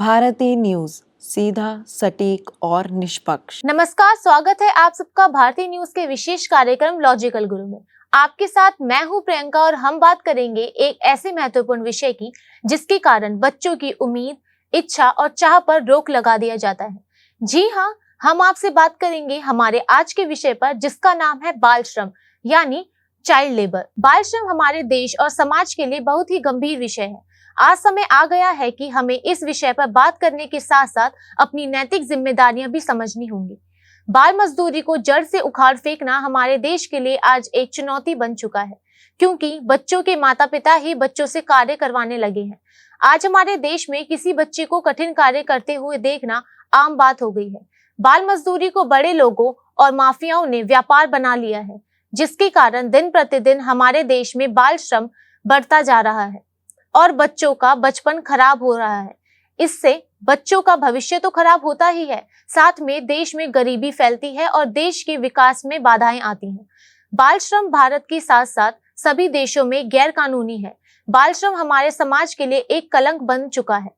Bharti news, सीधा, सटीक और निष्पक्ष। नमस्कार, स्वागत है आप सबका भारती न्यूज के विशेष कार्यक्रम लॉजिकल गुरु में। आपके साथ मैं हूं प्रियंका और हम बात करेंगे एक ऐसे महत्वपूर्ण विषय की जिसके कारण बच्चों की उम्मीद, इच्छा और चाह पर रोक लगा दिया जाता है। जी हाँ, हम आपसे बात करेंगे हमारे आज के विषय पर, जिसका नाम है बाल श्रम यानी चाइल्ड लेबर। बाल श्रम हमारे देश और समाज के लिए बहुत ही गंभीर विषय है। आज समय आ गया है कि हमें इस विषय पर बात करने के साथ साथ अपनी नैतिक जिम्मेदारियां भी समझनी होंगी। बाल मजदूरी को जड़ से उखाड़ फेंकना हमारे देश के लिए आज एक चुनौती बन चुका है, क्योंकि बच्चों के माता पिता ही बच्चों से कार्य करवाने लगे हैं। आज हमारे देश में किसी बच्चे को कठिन कार्य करते हुए देखना आम बात हो गई है। बाल मजदूरी को बड़े लोगों और माफियाओं ने व्यापार बना लिया है, जिसके कारण दिन प्रतिदिन हमारे देश में बाल श्रम बढ़ता जा रहा है और बच्चों का बचपन खराब हो रहा है। इससे बच्चों का भविष्य तो खराब होता ही है, साथ में देश में गरीबी फैलती है और देश के विकास में बाधाएं आती हैं। बाल श्रम भारत के साथ साथ सभी देशों में गैर कानूनी है। बाल श्रम हमारे समाज के लिए एक कलंक बन चुका है।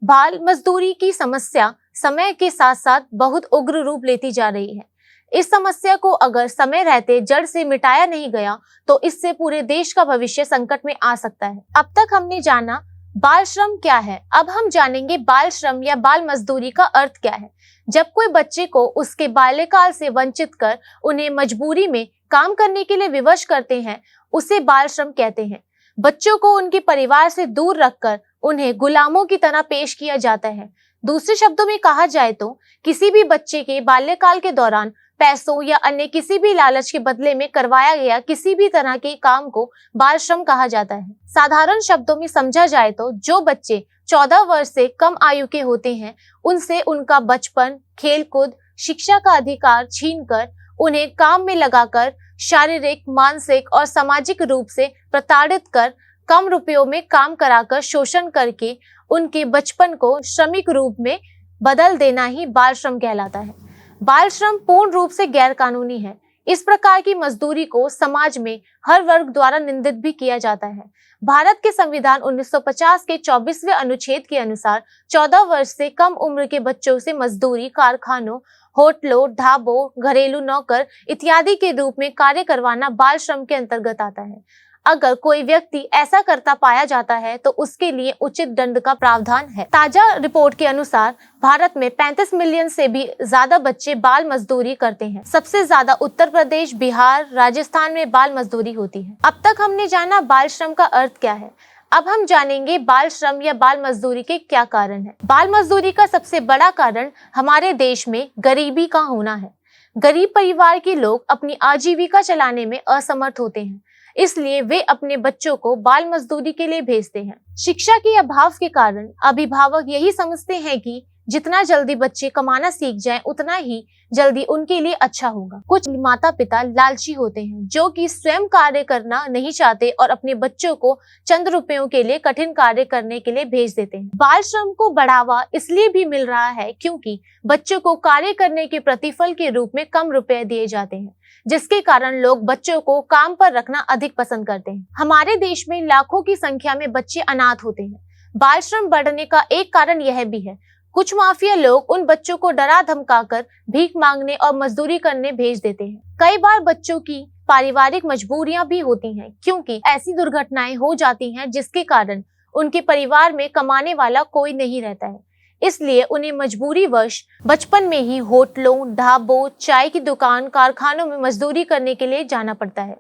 बाल मजदूरी की समस्या समय के साथ साथ बहुत उग्र रूप लेती जा रही है। इस समस्या को अगर समय रहते जड़ से मिटाया नहीं गया तो इससे पूरे देश का भविष्य संकट में आ सकता है। अब तक हमने जाना बाल श्रम क्या है, अब हम जानेंगे बाल श्रम या बाल मजदूरी का अर्थ क्या है। जब कोई बच्चे को उसके बाल्यकाल से वंचित कर उन्हें मजबूरी में काम करने के लिए विवश करते हैं, उसे बाल श्रम कहते हैं। बच्चों को उनके परिवार से दूर रखकर उन्हें गुलामों की तरह पेश किया जाता है। दूसरे शब्दों में कहा जाए तो किसी भी बच्चे के बाल्यकाल के दौरान पैसों या अन्य किसी भी लालच के बदले में करवाया गया किसी भी तरह के काम को बाल श्रम कहा जाता है। साधारण शब्दों में समझा जाए तो जो बच्चे 14 वर्ष से कम आयु के होते हैं, उनसे उनका बचपन, खेलकूद, शिक्षा का अधिकार छीनकर उन्हें काम में लगाकर शारीरिक, मानसिक और सामाजिक रूप से प्रताड़ित कर कम रुपयों में काम कराकर शोषण करके उनके बचपन को श्रमिक रूप में बदल देना ही बाल श्रम कहलाता है। बाल श्रम पूर्ण रूप से गैर कानूनी है। इस प्रकार की मजदूरी को समाज में हर वर्ग द्वारा निंदित भी किया जाता है। भारत के संविधान 1950 के 24वें अनुच्छेद के अनुसार 14 वर्ष से कम उम्र के बच्चों से मजदूरी कारखानों, होटलों, ढाबों, घरेलू नौकर इत्यादि के रूप में कार्य करवाना बाल श्रम के अंतर्गत आता है। अगर कोई व्यक्ति ऐसा करता पाया जाता है तो उसके लिए उचित दंड का प्रावधान है। ताजा रिपोर्ट के अनुसार भारत में 35 मिलियन से भी ज्यादा बच्चे बाल मजदूरी करते हैं। सबसे ज्यादा उत्तर प्रदेश, बिहार, राजस्थान में बाल मजदूरी होती है। अब तक हमने जाना बाल श्रम का अर्थ क्या है। अब हम जानेंगे बाल श्रम या बाल मजदूरी के क्या कारण है। बाल मजदूरी का सबसे बड़ा कारण हमारे देश में गरीबी का होना है। गरीब परिवार के लोग अपनी आजीविका चलाने में असमर्थ होते हैं, इसलिए वे अपने बच्चों को बाल मजदूरी के लिए भेजते हैं। शिक्षा के अभाव के कारण अभिभावक यही समझते हैं कि जितना जल्दी बच्चे कमाना सीख जाएं, उतना ही जल्दी उनके लिए अच्छा होगा। कुछ माता पिता लालची होते हैं जो कि स्वयं कार्य करना नहीं चाहते और अपने बच्चों को चंद रुपयों के लिए कठिन कार्य करने के लिए भेज देते हैं। बाल श्रम को बढ़ावा इसलिए भी मिल रहा है क्योंकि बच्चों को कार्य करने के प्रतिफल के रूप में कम रुपए दिए जाते हैं, जिसके कारण लोग बच्चों को काम पर रखना अधिक पसंद करते हैं। हमारे देश में लाखों की संख्या में बच्चे अनाथ होते हैं। बाल श्रम बढ़ने का एक कारण यह भी है, कुछ माफिया लोग उन बच्चों को डरा धमकाकर भीख मांगने और मजदूरी करने भेज देते हैं। कई बार बच्चों की पारिवारिक मजबूरियां भी होती हैं, क्योंकि ऐसी दुर्घटनाएं हो जाती हैं जिसके कारण उनके परिवार में कमाने वाला कोई नहीं रहता है। इसलिए उन्हें मजबूरीवश बचपन में ही होटलों, ढाबों, चाय की दुकान, कारखानों में मजदूरी करने के लिए जाना पड़ता है।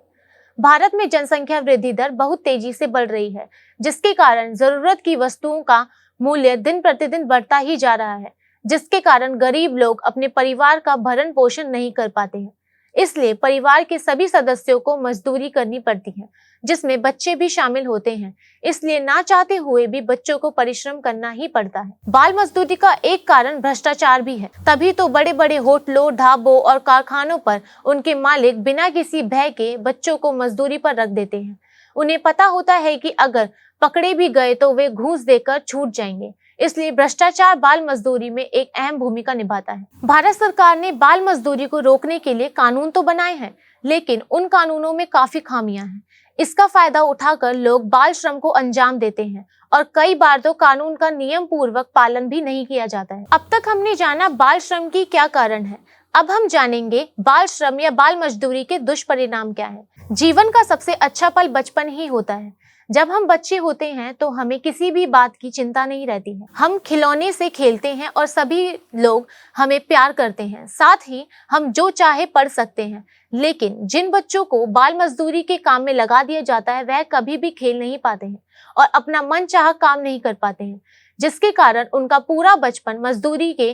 भारत में जनसंख्या वृद्धि दर बहुत तेजी से बढ़ रही है, जिसके कारण जरूरत की वस्तुओं का मूल्य दिन प्रतिदिन बढ़ता ही जा रहा है, जिसके कारण गरीब लोग अपने परिवार का भरण पोषण नहीं कर पाते हैं। इसलिए परिवार के सभी सदस्यों को मजदूरी करनी पड़ती है, जिसमें बच्चे भी शामिल होते हैं। इसलिए ना चाहते हुए भी बच्चों को परिश्रम करना ही पड़ता है। बाल मजदूरी का एक कारण भ्रष्टाचार भी है। तभी तो बड़े बड़े होटलों, ढाबों और कारखानों पर उनके मालिक बिना किसी भय के बच्चों को मजदूरी पर रख देते हैं। उन्हें पता होता है कि अगर पकड़े भी गए तो वे घूस देकर छूट जाएंगे। इसलिए भ्रष्टाचार बाल मजदूरी में एक अहम भूमिका निभाता है। भारत सरकार ने बाल मजदूरी को रोकने के लिए कानून तो बनाए हैं, लेकिन उन कानूनों में काफी खामियां हैं। इसका फायदा उठाकर लोग बाल श्रम को अंजाम देते हैं और कई बार तो कानून का नियम पूर्वक पालन भी नहीं किया जाता है। अब तक हमने जाना बाल श्रम की क्या कारण है, अब हम जानेंगे बाल श्रम या बाल मजदूरी के दुष्परिणाम क्या है। जीवन का सबसे अच्छा पल बचपन ही होता है। जब हम बच्चे होते हैं तो हमें किसी भी बात की चिंता नहीं रहती है। हम खिलौने से खेलते हैं और सभी लोग हमें प्यार करते हैं। साथ ही हम जो चाहे पढ़ सकते हैं। लेकिन जिन बच्चों को बाल मजदूरी के काम में लगा दिया जाता है वह कभी भी खेल नहीं पाते हैं और अपना मनचाहा काम नहीं कर पाते हैं, जिसके कारण उनका पूरा बचपन मजदूरी के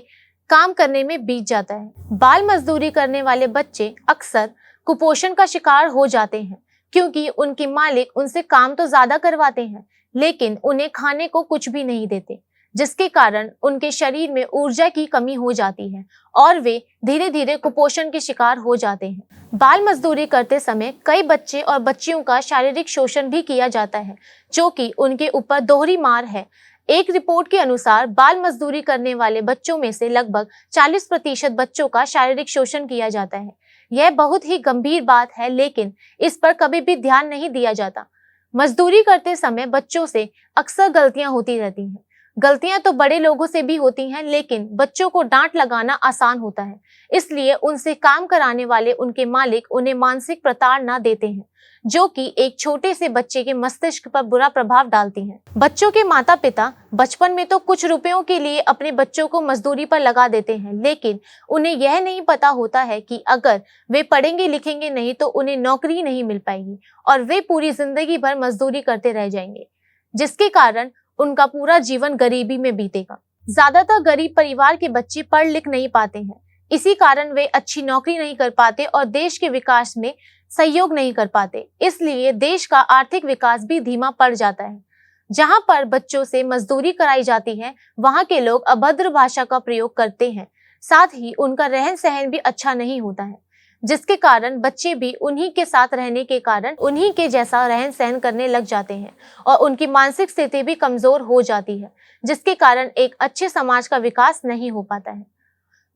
काम करने में बीत जाता है। बाल मजदूरी करने वाले बच्चे अक्सर कुपोषण का शिकार हो जाते हैं, क्योंकि उनके मालिक उनसे काम तो ज्यादा करवाते हैं लेकिन उन्हें खाने को कुछ भी नहीं देते, जिसके कारण उनके शरीर में ऊर्जा की कमी हो जाती है और वे धीरे धीरे कुपोषण के शिकार हो जाते हैं। बाल मजदूरी करते समय कई बच्चे और बच्चियों का शारीरिक शोषण भी किया जाता है, जो कि उनके ऊपर दोहरी मार है। एक रिपोर्ट के अनुसार बाल मजदूरी करने वाले बच्चों में से लगभग 40% बच्चों का शारीरिक शोषण किया जाता है। यह बहुत ही गंभीर बात है, लेकिन इस पर कभी भी ध्यान नहीं दिया जाता। मजदूरी करते समय बच्चों से अक्सर गलतियां होती रहती हैं। गलतियां तो बड़े लोगों से भी होती हैं, लेकिन बच्चों को डांट लगाना आसान होता है, इसलिए उनसे काम कराने वाले उनके मालिक उन्हें मानसिक प्रताड़ना देते हैं, जो कि एक छोटे से बच्चे के मस्तिष्क पर बुरा प्रभाव डालती हैं। बच्चों के माता पिता बचपन में तो कुछ रुपयों के लिए अपने बच्चों को मजदूरी पर लगा देते हैं, लेकिन उन्हें यह नहीं पता होता है कि अगर वे पढ़ेंगे लिखेंगे नहीं तो उन्हें नौकरी नहीं मिल पाएगी और वे पूरी जिंदगी भर मजदूरी करते रह जाएंगे, जिसके कारण उनका पूरा जीवन गरीबी में बीतेगा। ज्यादातर गरीब परिवार के बच्चे पढ़ लिख नहीं पाते हैं, इसी कारण वे अच्छी नौकरी नहीं कर पाते और देश के विकास में सहयोग नहीं कर पाते। इसलिए देश का आर्थिक विकास भी धीमा पड़ जाता है। जहां पर बच्चों से मजदूरी कराई जाती है वहां के लोग अभद्र भाषा का प्रयोग करते हैं, साथ ही उनका रहन सहन भी अच्छा नहीं होता है, जिसके कारण बच्चे भी उन्हीं के साथ रहने के कारण उन्हीं के जैसा रहन सहन करने लग जाते हैं और उनकी मानसिक स्थिति भी कमजोर हो जाती है, जिसके कारण एक अच्छे समाज का विकास नहीं हो पाता है।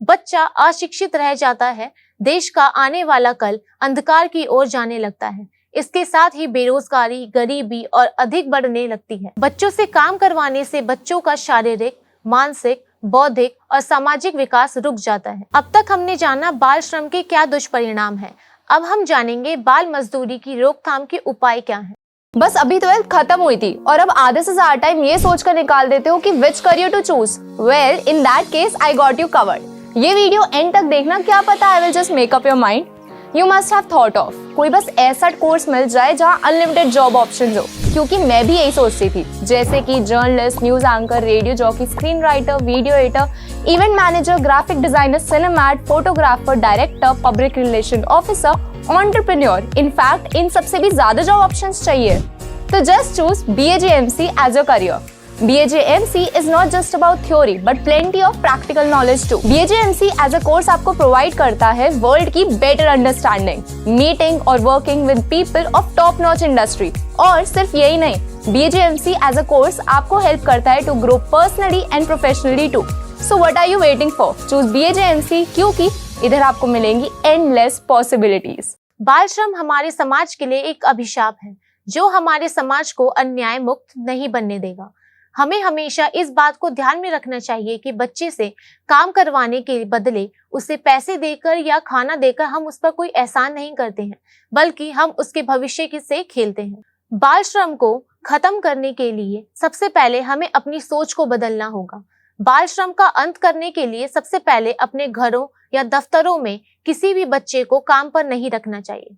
बच्चा अशिक्षित रह जाता है, देश का आने वाला कल अंधकार की ओर जाने लगता है। इसके साथ ही बेरोजगारी, गरीबी और अधिक बढ़ने लगती है। बच्चों से काम करवाने से बच्चों का शारीरिक, मानसिक, बौद्धिक और सामाजिक विकास रुक जाता है। अब तक हमने जाना बाल श्रम के क्या दुष्परिणाम है, अब हम जानेंगे बाल मजदूरी की रोकथाम के उपाय क्या हैं। बस अभी 12th खत्म हुई थी और अब आधे से ज्यादा टाइम ये सोचकर निकाल देते हो कि which career to choose. Well, in that case I got you covered. ये वीडियो एंड तक देखना, क्या पता I will just make up your mind. You must have thought of कोई बस ऐसा कोर्स मिल जाए जहाँ अनलिमिटेड जॉब ऑप्शन हो, क्योंकि मैं भी यही सोचती थी, जैसे कि journalist, news anchor, radio jockey, screen writer, video editor, event manager, graphic designer, सिनेमैट, photographer, director, public relation officer, entrepreneur. In fact इन सबसे भी ज्यादा जॉब ऑप्शंस चाहिए, तो just choose BAJMC as a career. BAJMC is not just about theory but plenty of practical knowledge too. BAJMC as a course आपको provide करता है world की better understanding, meeting और working with people of top notch industry। और सिर्फ यही नहीं, BAJMC as a course आपको help करता है to grow personally and professionally too. So what are you waiting for? Choose BAJMC, क्योंकि इधर आपको मिलेंगी endless possibilities। बाल श्रम हमारे समाज के लिए एक अभिशाप है, जो हमारे समाज को अन्याय मुक्त नहीं बनने देगा। हमें हमेशा इस बात को ध्यान में रखना चाहिए कि बच्चे से काम करवाने के बदले उसे पैसे देकर या खाना देकर हम उस पर कोई एहसान नहीं करते हैं, बल्कि हम उसके भविष्य से खेलते हैं। बाल श्रम को खत्म करने के लिए सबसे पहले हमें अपनी सोच को बदलना होगा। बाल श्रम का अंत करने के लिए सबसे पहले अपने घरों या दफ्तरों में किसी भी बच्चे को काम पर नहीं रखना चाहिए।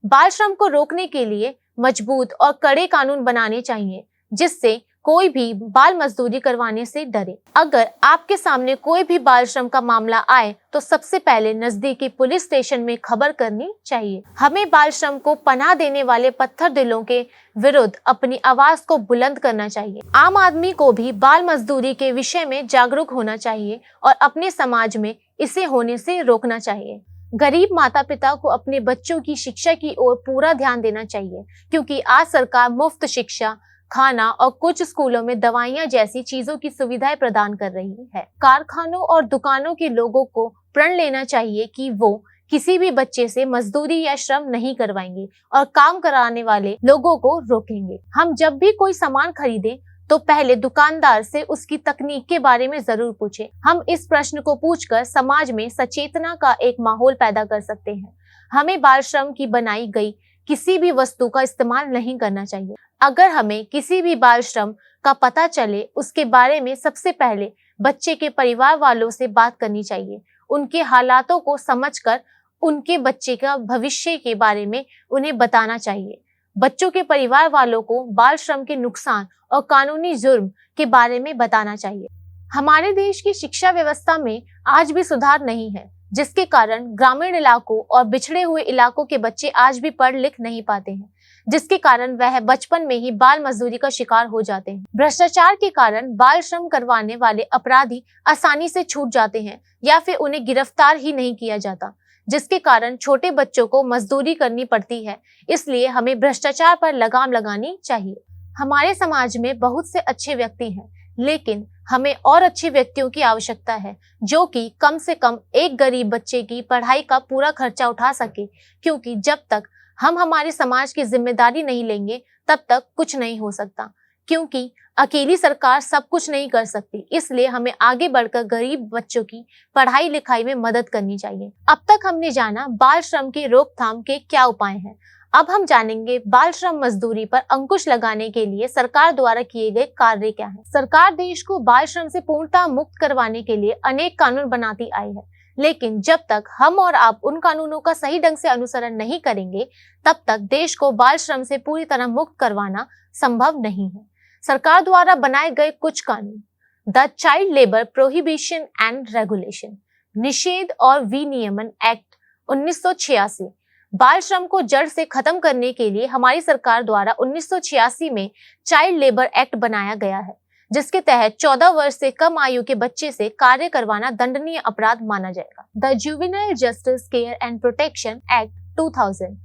बाल श्रम को रोकने के लिए मजबूत और कड़े कानून बनाने चाहिए, जिससे कोई भी बाल मजदूरी करवाने से डरे। अगर आपके सामने कोई भी बाल श्रम का मामला आए तो सबसे पहले नजदीकी पुलिस स्टेशन में खबर करनी चाहिए। हमें बाल श्रम को पनाह देने वाले पत्थर दिलों के विरुद्ध अपनी आवाज को बुलंद करना चाहिए। आम आदमी को भी बाल मजदूरी के विषय में जागरूक होना चाहिए और अपने समाज में इसे होने से रोकना चाहिए। गरीब माता पिता को अपने बच्चों की शिक्षा की ओर पूरा ध्यान देना चाहिए, क्योंकि आज सरकार मुफ्त शिक्षा, खाना और कुछ स्कूलों में दवाइयां जैसी चीजों की सुविधाएं प्रदान कर रही है। कारखानों और दुकानों के लोगों को प्रण लेना चाहिए कि वो किसी भी बच्चे से मजदूरी या श्रम नहीं करवाएंगे और काम कराने वाले लोगों को रोकेंगे। हम जब भी कोई सामान खरीदें तो पहले दुकानदार से उसकी तकनीक के बारे में जरूर पूछें। हम इस प्रश्न को पूछकर समाज में सचेतना का एक माहौल पैदा कर सकते हैं। हमें बाल श्रम की बनाई गई किसी भी वस्तु का इस्तेमाल नहीं करना चाहिए। अगर हमें किसी भी बाल श्रम का पता चले, उसके बारे में सबसे पहले बच्चे के परिवार वालों से बात करनी चाहिए। उनके हालातों को समझकर उनके बच्चे का भविष्य के बारे में उन्हें बताना चाहिए। बच्चों के परिवार वालों को बाल श्रम के नुकसान और कानूनी जुर्म के बारे में बताना चाहिए। हमारे देश की शिक्षा व्यवस्था में आज भी सुधार नहीं है, जिसके कारण ग्रामीण इलाकों और बिछड़े हुए इलाकों के बच्चे आज भी पढ़ लिख नहीं पाते हैं, जिसके कारण वह बचपन में ही बाल मजदूरी का शिकार हो जाते हैं। भ्रष्टाचार के कारण बाल श्रम करवाने वाले अपराधी आसानी से छूट जाते हैं या फिर उन्हें गिरफ्तार ही नहीं किया जाता, जिसके कारण छोटे बच्चों को मजदूरी करनी पड़ती है। इसलिए हमें भ्रष्टाचार पर लगाम लगानी चाहिए। हमारे समाज में बहुत से अच्छे व्यक्ति हैं, लेकिन हमें और अच्छे व्यक्तियों की आवश्यकता है जो कि कम से कम एक गरीब बच्चे की पढ़ाई का पूरा खर्चा उठा सके, क्योंकि जब तक हम हमारे समाज की जिम्मेदारी नहीं लेंगे तब तक कुछ नहीं हो सकता, क्योंकि अकेली सरकार सब कुछ नहीं कर सकती। इसलिए हमें आगे बढ़कर गरीब बच्चों की पढ़ाई लिखाई में मदद करनी चाहिए। अब तक हमने जाना बाल श्रम की रोकथाम के क्या उपाय हैं। अब हम जानेंगे बाल श्रम मजदूरी पर अंकुश लगाने के लिए सरकार द्वारा किए गए कार्य क्या हैं। सरकार देश को बाल श्रम से पूर्णतः मुक्त करवाने के लिए अनेक कानून बनाती आई है, लेकिन जब तक हम और आप उन कानूनों का सही ढंग से अनुसरण नहीं करेंगे, तब तक देश को बाल श्रम से पूरी तरह मुक्त करवाना संभव नहीं है। सरकार द्वारा बनाए गए कुछ कानून: the child labour prohibition and regulation, निषेध और विनियमन एक्ट 1986। बाल श्रम को जड़ से खत्म करने के लिए हमारी सरकार द्वारा 1986 में चाइल्ड लेबर एक्ट बनाया गया है, जिसके तहत 14 वर्ष से कम आयु के बच्चे से कार्य करवाना दंडनीय अपराध माना जाएगा। The juvenile justice care and protection act 2000।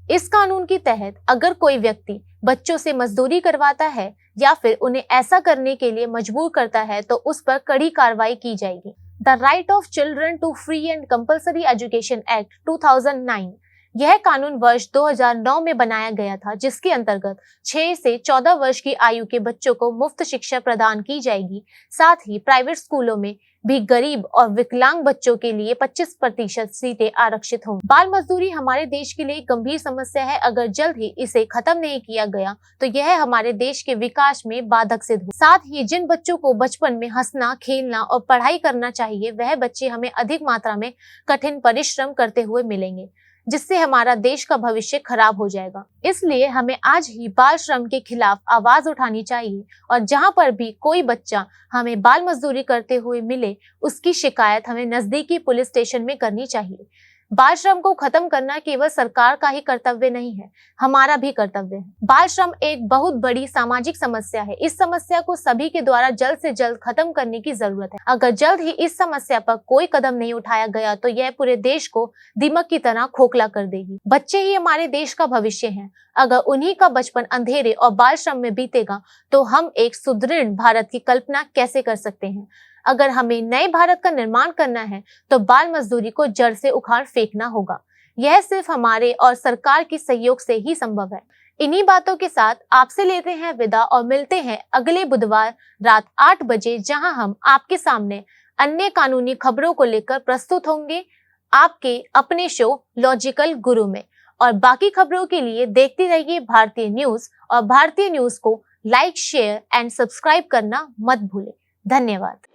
इस कानून के तहत अगर कोई व्यक्ति बच्चों से मजदूरी करवाता है या फिर उन्हें ऐसा करने के लिए मजबूर करता है तो उस पर कड़ी कार्रवाई की जाएगी। The right of children to free and compulsory education act 2009। यह कानून वर्ष 2009 में बनाया गया था, जिसके अंतर्गत 6 से 14 वर्ष की आयु के बच्चों को मुफ्त शिक्षा प्रदान की जाएगी। साथ ही प्राइवेट स्कूलों में भी गरीब और विकलांग बच्चों के लिए 25% सीटें आरक्षित होंगी। बाल मजदूरी हमारे देश के लिए एक गंभीर समस्या है। अगर जल्द ही इसे खत्म नहीं किया गया तो यह हमारे देश के विकास में बाधक सिद्ध हो। साथ ही जिन बच्चों को बचपन में हंसना, खेलना और पढ़ाई करना चाहिए, वह बच्चे हमें अधिक मात्रा में कठिन परिश्रम करते हुए मिलेंगे, जिससे हमारा देश का भविष्य खराब हो जाएगा। इसलिए हमें आज ही बाल श्रम के खिलाफ आवाज उठानी चाहिए और जहां पर भी कोई बच्चा हमें बाल मजदूरी करते हुए मिले, उसकी शिकायत हमें नजदीकी पुलिस स्टेशन में करनी चाहिए। बाल श्रम को खत्म करना केवल सरकार का ही कर्तव्य नहीं है, हमारा भी कर्तव्य है। बाल श्रम एक बहुत बड़ी सामाजिक समस्या है। इस समस्या को सभी के द्वारा जल्द से जल्द खत्म करने की जरूरत है। अगर जल्द ही इस समस्या पर कोई कदम नहीं उठाया गया तो यह पूरे देश को दीमक की तरह खोखला कर देगी। बच्चे ही हमारे देश का भविष्य हैं। अगर उन्हीं का बचपन अंधेरे और बाल श्रम में बीतेगा तो हम एक सुदृढ़ भारत की कल्पना कैसे कर सकते हैं। अगर हमें नए भारत का निर्माण करना है तो बाल मजदूरी को जड़ से उखाड़ फेंकना होगा। यह सिर्फ हमारे और सरकार के सहयोग से ही संभव है। इन्हीं बातों के साथ आपसे लेते हैं विदा और मिलते हैं अगले बुधवार रात 8 बजे, जहां हम आपके सामने अन्य कानूनी खबरों को लेकर प्रस्तुत होंगे आपके अपने शो लॉजिकल गुरु में। और बाकी खबरों के लिए देखते रहिए भारतीय न्यूज और भारतीय न्यूज को लाइक, शेयर एंड सब्सक्राइब करना मत भूलें। धन्यवाद।